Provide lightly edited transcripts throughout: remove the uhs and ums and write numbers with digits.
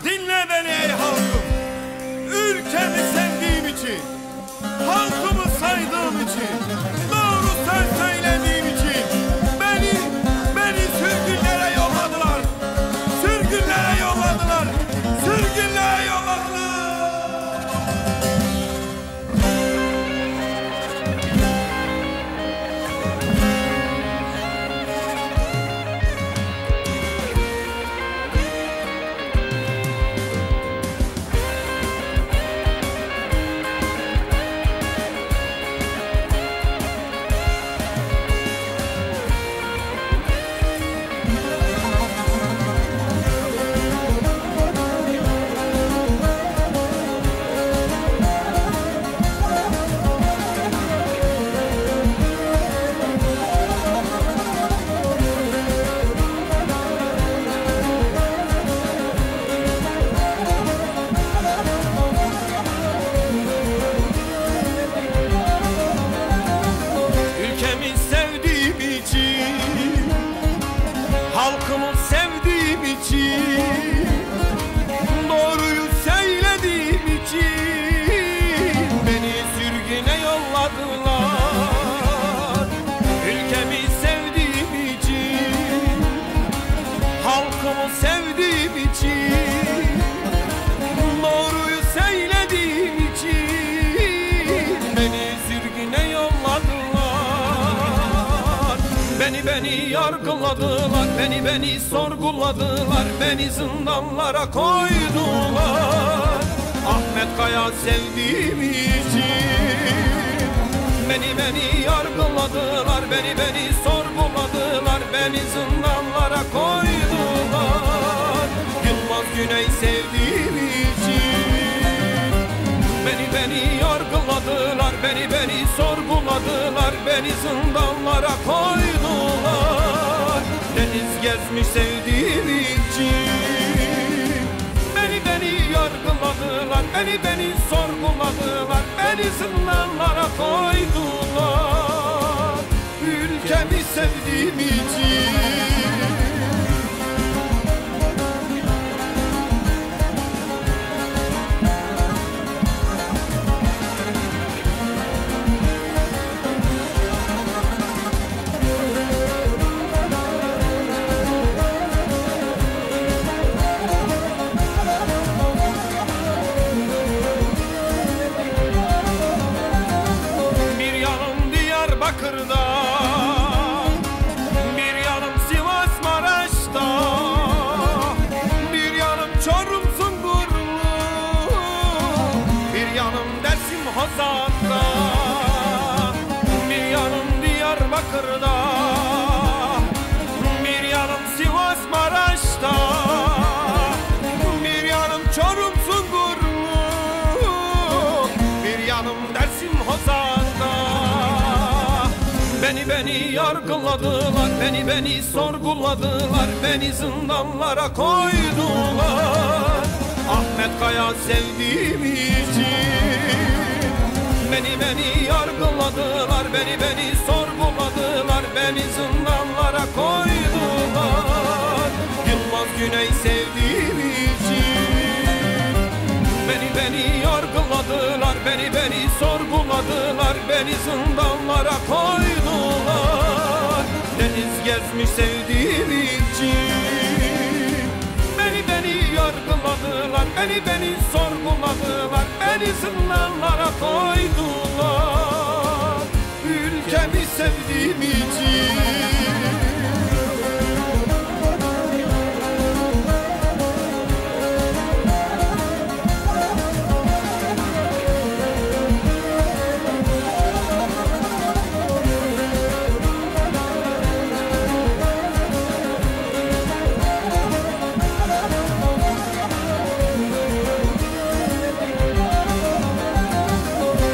Dinle beni ey halkım, ülkemi sevdiğim için, halkımı saydığım için, doğru söz söylediğim için beni sürgünlere yolladılar, sürgünlere yolladılar, sürgünlere yolladılar. Halkımı sevdiğim için, doğruyu söylediğim için beni sürgüne yolladılar. Ülkemi sevdiğim için, halkımı sevdiğim için, doğruyu söylediğim için beni sürgüne yolladılar. Beni yargıladılar, beni sorguladılar, beni zindanlara koydular. Ahmet Kaya sevdiğim için beni yargıladılar, beni sorguladılar, beni zindanlara koydular. Yılmaz Güney sevdiğim için beni yargıladılar, beni sorguladılar, beni zindanlara koydular. Deniz Gezmiş sevdiğim için beni yargıladılar, beni sorguladılar, beni zindanlara koydular. Ülkemi sevdiğim için. Diyarbakır'da, bir yanım Sivas Maraş'ta, bir yanım Çorum Sungurlu, bir yanım Dersim Hozan'da, bir yanım Diyarbakır'da, bir yanım Sivas Maraş'ta, bir yanım Çorum Sungurlu, bir yanım Dersim Hozan'da. Beni yargıladılar, beni sorguladılar, beni zindanlara koydular. Ahmet Kaya sevdiğim için beni yargıladılar, beni sorguladılar, beni zindanlara koydular. Yılmaz Güney sevdiğim için beni yargıladılar, beni sorguladılar, beni zindanlara koydular. Deniz Gezmiş sevdiğim için beni yargıladılar, beni sorguladılar, beni zindanlara koydular. Ülkemi sevdiğim için.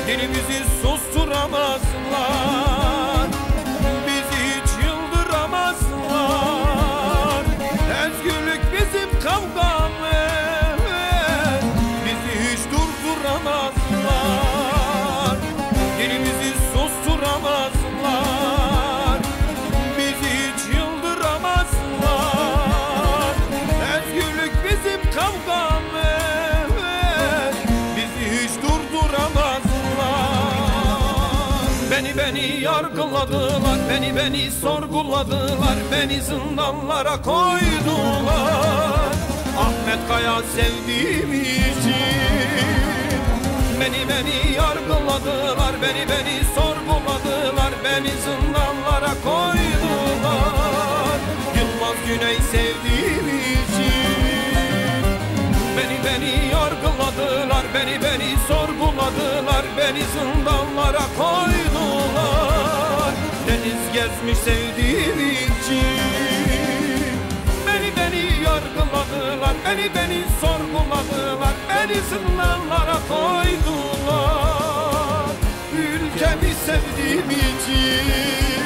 Dilimizi susturamazlar, bizi hiç beni yargıladılar, beni sorguladılar, beni zindanlara koydular. Ahmet Kaya sevdiğim için beni yargıladılar, beni sorguladılar, beni zindanlara koydular. Yılmaz Güney sevdiğim için beni yargıladılar, beni sorguladılar, beni zindanlara koydular. Deniz gezmiş sevdiğim için beni yargıladılar, beni sorguladılar, beni zindanlara koydular. Ülkemi sevdiğim için